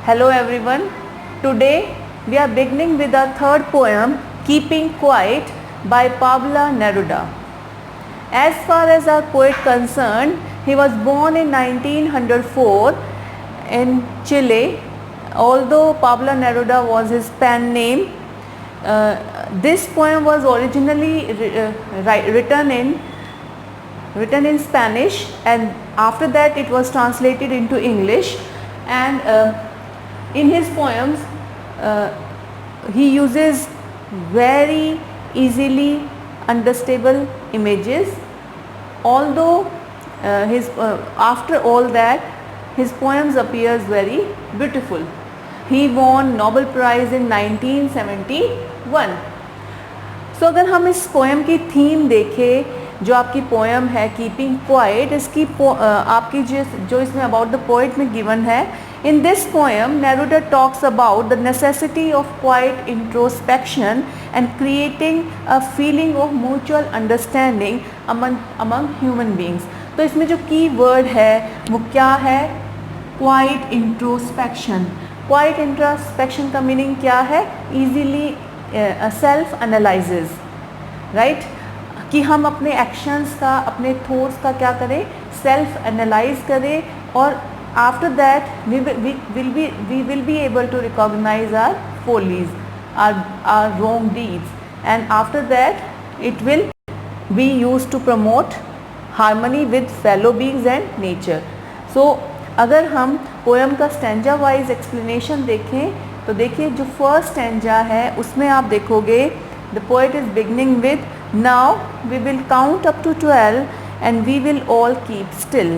Hello everyone. Today we are beginning with our third poem, Keeping Quiet by Pablo Neruda. As far as our poet concerned, he was born in 1904 in Chile. Although Pablo Neruda was his pen name, this poem was originally written in Spanish, and after that it was translated into English. And in his poems he uses very easily understandable images. Although after all that his poems appears very beautiful. He won Nobel Prize in 1971. So अगर हम इस poem की theme देखें, जो आपकी poem है keeping quiet, इसकी आपकी जो इसमें अबाउट द पोइट में गिवन है, in this poem Neruda talks about the necessity of quite introspection and creating a feeling of mutual understanding among human beings. तो इसमें जो की वर्ड है वो क्या है? Quite introspection. क्वाइट इंट्रोस्पेक्शन का मीनिंग क्या है? ईजीली सेल्फ एनालिसिस, राइट, कि हम अपने एक्शंस का, अपने थॉट्स का क्या करें? सेल्फ एनालाइज करें, और after that we will be able to recognise our follies, our wrong deeds, and after that it will be used to promote harmony with fellow beings and nature. So अगर हम poem का stanza wise explanation देखें तो देखिए, जो first stanza है उसमें आप देखोगे the poet is beginning with Now we will count up to 12 and we will all keep still.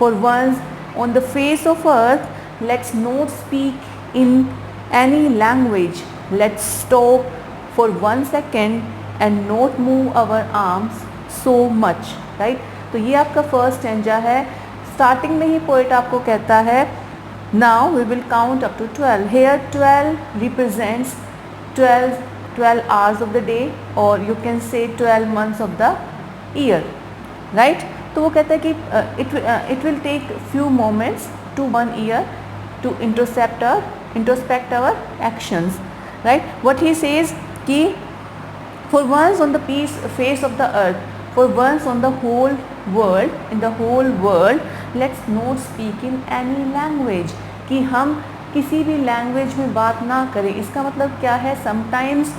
For once on the face of earth, let's not speak in any language. Let's stop for 1 second and not move our arms so much. Right? तो ये आपका first stanza है. Starting में ही poet आपको कहता है Now we will count up to 12. Here 12 represents 12 hours of the day, or you can say 12 months of the year, right? तो वो कहता है कि it will take few moments to 1 year to introspect our actions, right? What he says कि for once on the face of the earth, for once on the whole world, in the whole world, let's not speak in any language, कि हम किसी भी language में बात ना करें. इसका मतलब क्या है? समटाइम्स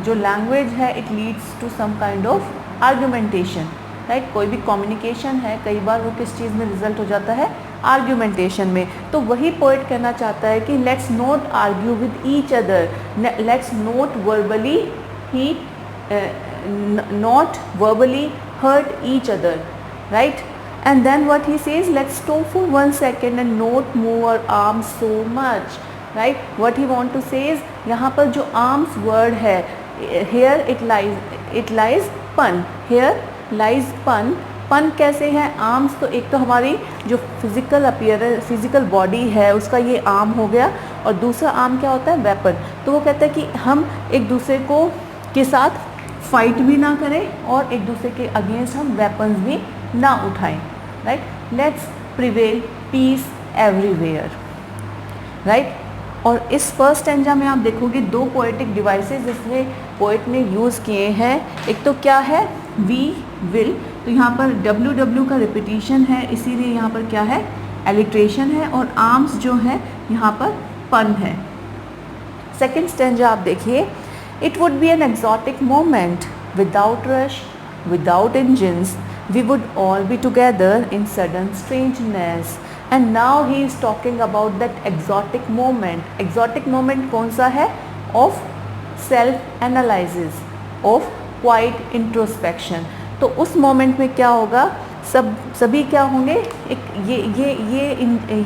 जो लैंग्वेज है it leads to some kind of argumentation, right. कोई भी कम्युनिकेशन है, कई बार वो किस चीज़ में रिजल्ट हो जाता है? आर्ग्यूमेंटेशन में. तो वही पोइट कहना चाहता है कि let's not argue with each other, let's not verbally hurt each other, right. And then what he says, let's stop for 1 second and not move our arms so much, right? What he want to say is, यहाँ पर जो arms word है, here it lies pun, here lies pun. पन कैसे है? Arms तो एक तो हमारी जो फिजिकल अपीयरेंस, फिजिकल बॉडी है उसका ये आर्म हो गया, और दूसरा आर्म क्या होता है? वेपन. तो वो कहता है कि हम एक दूसरे को के साथ फाइट भी ना करें और एक दूसरे के अगेंस्ट हम वेपन्स भी ना उठाएं, right. Let's prevail peace everywhere, right. और इस फर्स्ट स्टैंजा में आप देखोगे दो पोएटिक डिवाइसेस इसमें पोएट ने यूज़ किए हैं. एक तो क्या है? We will. तो यहाँ पर डब्ल्यू का रिपीटिशन है, इसीलिए यहाँ पर क्या है? एलिट्रेशन है. और आर्म्स जो है यहाँ पर पन है. सेकेंड स्टैंजा आप देखिए, it would be an exotic moment without rush, without engines, we would all be together in sudden strangeness. And now he is talking about that exotic moment. Exotic moment कौन सा है? Of self analysis, of quiet introspection. तो उस moment में क्या होगा? सभी क्या होंगे?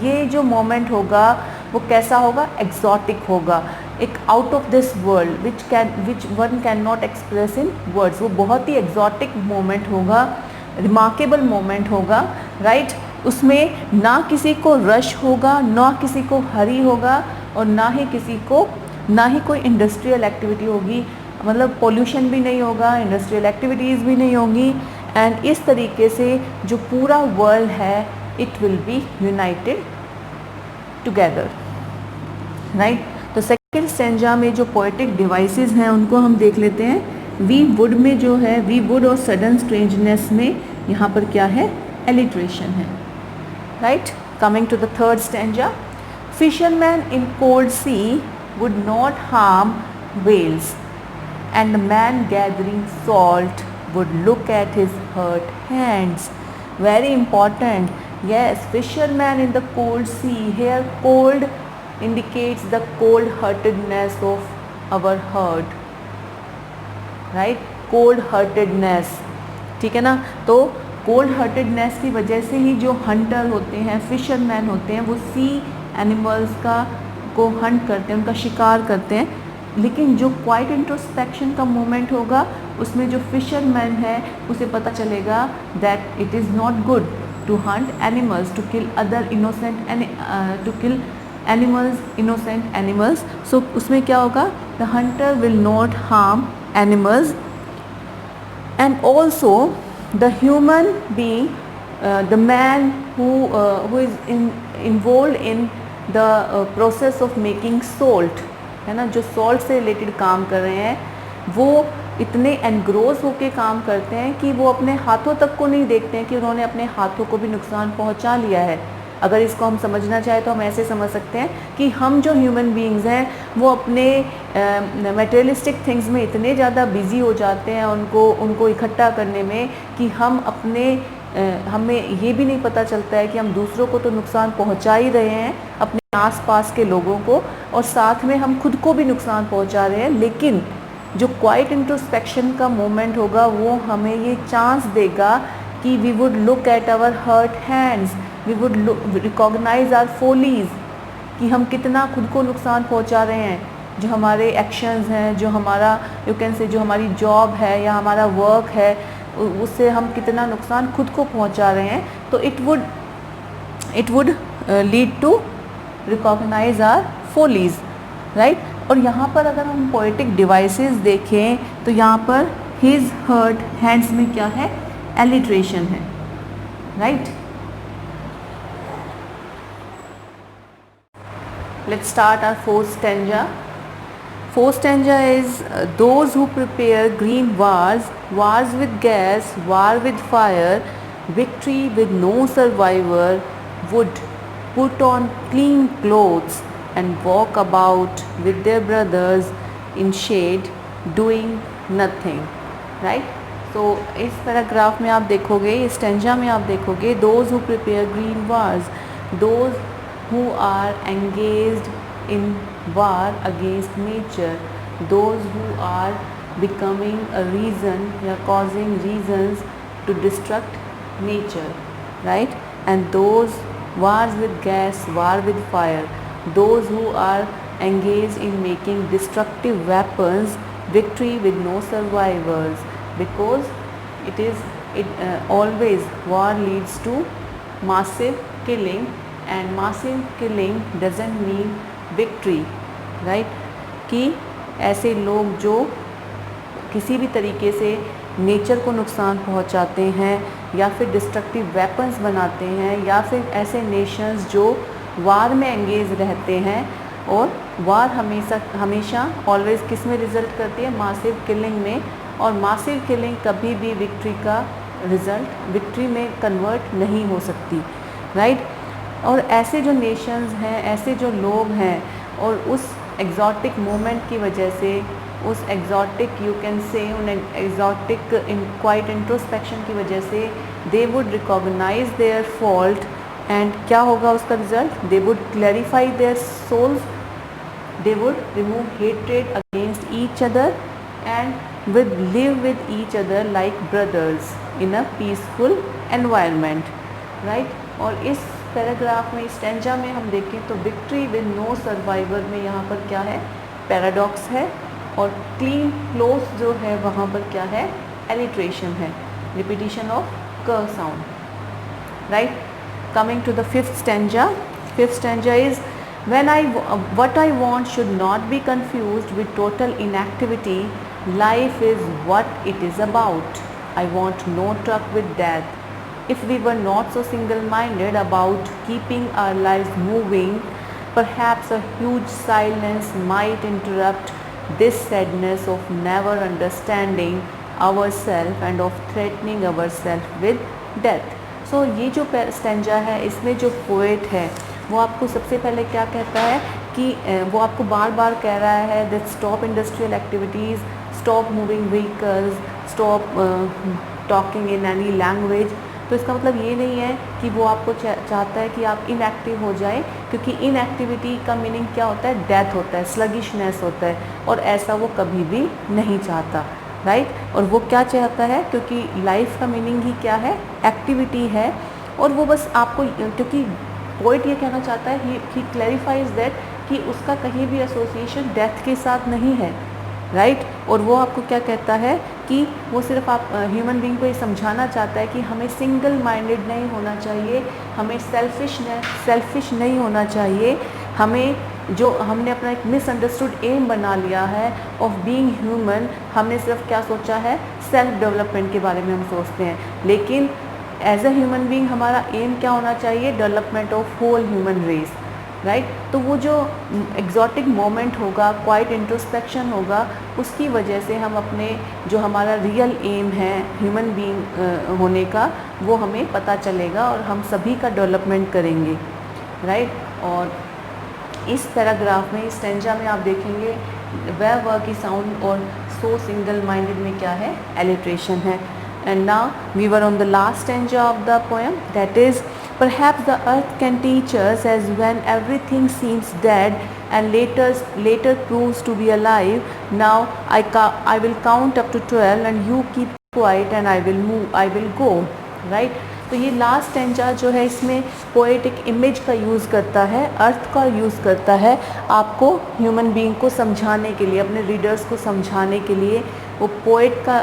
ये जो मोमेंट होगा वो कैसा होगा? एक्सोटिक होगा, एक out of this world which one can not express in words. वो बहुत ही एक्सोटिक मोमेंट होगा, रिमार्केबल मोमेंट होगा, राइट. उसमें ना किसी को रश होगा, ना किसी को हरी होगा, और ना ही कोई इंडस्ट्रियल एक्टिविटी होगी. मतलब पोल्यूशन भी नहीं होगा, इंडस्ट्रियल एक्टिविटीज़ भी नहीं होगी. एंड इस तरीके से जो पूरा वर्ल्ड है it will be united together. Right. तो सेकेंड स्टेंजा में जो पोएटिक डिवाइसेस हैं उनको हम देख लेते हैं। वी वुड में जो है, वी वुड और सडन स्ट्रेंजनेस में यहाँ पर क्या है, एलिट्रेशन है, right. Coming to the third stanza, fisherman in cold sea would not harm whales, and the man gathering salt would look at his hurt hands. Very important. Yes, fisherman in the cold sea. Here cold indicates the cold heartedness of our heart, right? Cold heartedness, ठीक है ना। तो cold heartedness की वजह से ही जो Hunter होते हैं, फिशरमैन होते हैं, वो सी एनिमल्स का को हंट करते हैं, उनका शिकार करते हैं। लेकिन जो क्वाइट इंट्रोस्पेक्शन का मोमेंट होगा उसमें जो फिशरमैन है उसे पता चलेगा that it is not good to hunt animals, to kill other innocent, to kill animals, innocent animals. So उसमें क्या होगा, the hunter will not harm animals, and also the human being, the man who is involved in the process of making salt, है ना, जो salt से related काम कर रहे हैं, वो इतने एनग्रोज होके काम करते हैं कि वो अपने हाथों तक को नहीं देखते हैं कि उन्होंने अपने हाथों को भी नुकसान पहुंचा लिया है। अगर इसको हम समझना चाहें तो हम ऐसे समझ सकते हैं कि हम जो ह्यूमन बीइंग्स हैं वो अपने मटेरियलिस्टिक थिंग्स में इतने ज़्यादा बिजी हो जाते हैं उनको इकट्ठा करने में कि हम अपने हमें ये भी नहीं पता चलता है कि हम दूसरों को तो नुकसान पहुंचा ही रहे हैं, अपने आसपास के लोगों को, और साथ में हम खुद को भी नुकसान पहुंचा रहे हैं। लेकिन जो क्वाइट इंट्रोस्पेक्शन का मोमेंट होगा वो हमें ये चांस देगा कि we would look at our hurt hands, we would recognise our follies, कि हम कितना खुद को नुकसान पहुंचा रहे हैं। जो हमारे एक्शंस हैं, जो हमारा यू कैन से जो हमारी जॉब है या हमारा वर्क है, उससे हम कितना नुकसान खुद को पहुंचा रहे हैं। तो it would lead to recognise our follies, right. और यहाँ पर अगर हम पोएटिक डिवाइसेस देखें तो यहाँ पर हिज हर्ट हैंड्स में क्या है, एलिट्रेशन है, right. Let's start our fourth stanza. Fourth stanza is those who prepare green wars, wars with gas, war with fire, victory with no survivor, would put on clean clothes and walk about with their brothers in shade, doing nothing. Right? So इस paragraph में आप देखोगे, इस stanza में आप देखोगे, those who prepare green wars, those who are engaged in war against nature, those who are becoming a reason or causing reasons to destruct nature, right? And those wars with gas, war with fire, those who are engaged in making destructive weapons, victory with no survivors, because always war leads to massive killing, and massive killing doesn't mean victory, right. कि ऐसे लोग जो किसी भी तरीके से nature को नुकसान पहुंचाते हैं या फिर डिस्ट्रक्टिव वेपन्स बनाते हैं, या फिर ऐसे नेशंस जो वार में एंगेज रहते हैं, और वार हमेशा ऑलवेज किस में रिज़ल्ट करती है, मासिव किलिंग में। और मासिव किलिंग कभी भी विक्ट्री का रिज़ल्ट, विक्ट्री में कन्वर्ट नहीं हो सकती, राइट। और ऐसे जो नेशंस हैं, ऐसे जो लोग हैं, और उस एग्जॉटिक मोमेंट की वजह से, उस एग्जॉटिक यू कैन से उन एग्जॉटिक क्वाइट इंट्रोस्पेक्शन की वजह से, they would recognise their fault, and क्या होगा उसका result, they would clarify their souls, they would remove hatred against each other, and with live with each other like brothers in a peaceful environment, right. और इस paragraph में, इस stanza में हम देखें तो विक्ट्री विद नो सर्वाइवर में यहाँ पर क्या है, पैराडॉक्स है, और क्लीन क्लोथ जो है वहाँ पर क्या है, एलिट्रेशन है, रिपीटिशन ऑफ क sound, right. Coming to the fifth stanza. Fifth stanza is what I want should not be confused with total inactivity. Life is what it is about. I want no truck with death. If we were not so single-minded about keeping our lives moving, perhaps a huge silence might interrupt this sadness of never understanding ourselves and of threatening ourselves with death. So ये जो stanza है, इसमें जो poet है वो आपको सबसे पहले क्या कहता है कि वो आपको बार बार कह रहा है that stop industrial activities, stop moving vehicles, stop talking in any language. तो इसका मतलब ये नहीं है कि वो आपको चाहता है कि आप इनएक्टिव हो जाएं, क्योंकि इनएक्टिविटी का मीनिंग क्या होता है, डेथ होता है, स्लगिशनेस होता है, और ऐसा वो कभी भी नहीं चाहता, राइट। और वो क्या चाहता है, क्योंकि लाइफ का मीनिंग ही क्या है, एक्टिविटी है। और वो बस आपको, क्योंकि पोइट ये कहना चाहता है, ही क्लैरिफाइज दैट कि उसका कहीं भी एसोसिएशन डेथ के साथ नहीं है, राइट। और वो आपको क्या कहता है कि वो सिर्फ आप ह्यूमन बीइंग को ये समझाना चाहता है कि हमें सिंगल माइंडेड नहीं होना चाहिए, हमें सेल्फिश नहीं होना चाहिए। हमें जो हमने अपना एक मिसअंडरस्टूड एम बना लिया है ऑफ बीइंग ह्यूमन, हमने सिर्फ क्या सोचा है, सेल्फ डेवलपमेंट के बारे में हम सोचते हैं, लेकिन एज अ ह्यूमन बीइंग हमारा एम क्या होना चाहिए, development of whole human race, right. तो वो जो एग्जॉटिक मोमेंट होगा, क्वाइट इंट्रोस्पेक्शन होगा, उसकी वजह से हम अपने जो हमारा रियल एम है ह्यूमन बीइंग होने का, वो हमें पता चलेगा और हम सभी का डेवलपमेंट करेंगे, राइट। और इस पैराग्राफ में, इस स्टेंजा में आप देखेंगे वह वर्क की साउंड और सो सिंगल माइंडेड में क्या है, एलिट्रेशन है। And now we were on the last stanza of the poem, that is perhaps the earth can teach us as when everything seems dead and later proves to be alive. Now I will count up to 12 and you keep quiet and I will go, right। तो ये last stanza जो है, इसमें poet एक image का use करता है, अर्थ का यूज़ करता है, आपको ह्यूमन बीइंग को समझाने के लिए, अपने रीडर्स को समझाने के लिए। वो पोएट का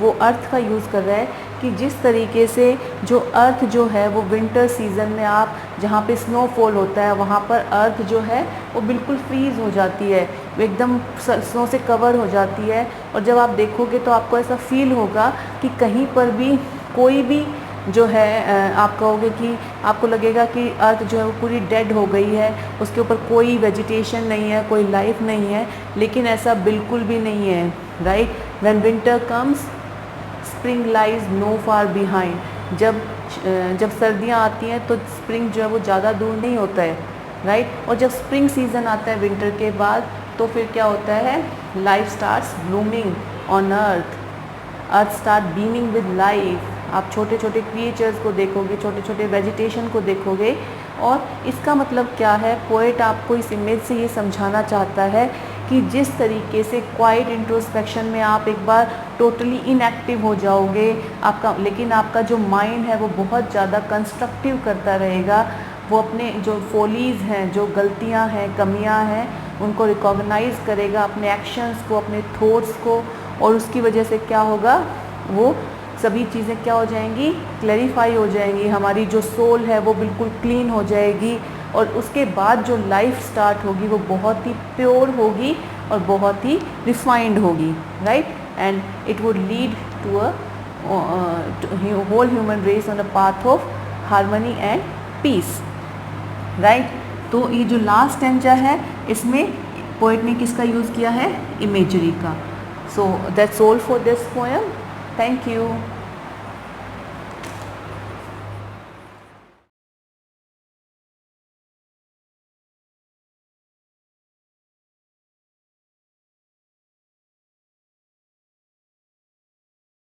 वो अर्थ का यूज़ कर रहा है कि जिस तरीके से जो अर्थ जो है वो विंटर सीज़न में आप जहाँ पे स्नोफॉल होता है वहाँ पर अर्थ जो है वो बिल्कुल फ्रीज़ हो जाती है, वो एकदम स्नो से कवर हो जाती है। और जब आप देखोगे तो आपको ऐसा फील होगा कि कहीं पर भी कोई भी जो है, आप कहोगे कि आपको लगेगा कि अर्थ जो है वो पूरी डेड हो गई है, उसके ऊपर कोई वेजिटेशन नहीं है, कोई लाइफ नहीं है, लेकिन ऐसा बिल्कुल भी नहीं है, right. When winter comes spring lies no far behind. जब सर्दियाँ आती हैं तो स्प्रिंग जो है वो ज़्यादा दूर नहीं होता है, राइट। और जब स्प्रिंग सीज़न आता है विंटर के बाद, तो फिर क्या होता है, life starts blooming on earth start beaming with life. आप छोटे छोटे क्रिएचर्स को देखोगे, छोटे छोटे वेजिटेशन को देखोगे। और इसका मतलब क्या है, पोएट आपको इस इमेज से ये समझाना चाहता है कि जिस तरीके से क्वाइट इंट्रोस्पेक्शन में आप एक बार टोटली इनएक्टिव हो जाओगे, लेकिन आपका जो माइंड है वो बहुत ज़्यादा कंस्ट्रक्टिव करता रहेगा, वो अपने जो फोलीज़ हैं, जो गलतियां हैं, कमियां हैं, उनको रिकॉग्नाइज़ करेगा, अपने एक्शंस को, अपने थॉट्स को, और उसकी वजह से क्या होगा, वो सभी चीज़ें क्या हो जाएंगी, क्लैरिफाई हो जाएंगी, हमारी जो सोल है वो बिल्कुल क्लीन हो जाएगी, और उसके बाद जो लाइफ स्टार्ट होगी वो बहुत ही प्योर होगी और बहुत ही रिफाइंड होगी, right. And it would lead to a whole human race on a path of harmony and peace, right. तो ये जो लास्ट स्टेंजा है, इसमें पोएट ने किसका यूज़ किया है, इमेजरी का। So that's all for this poem. Thank you.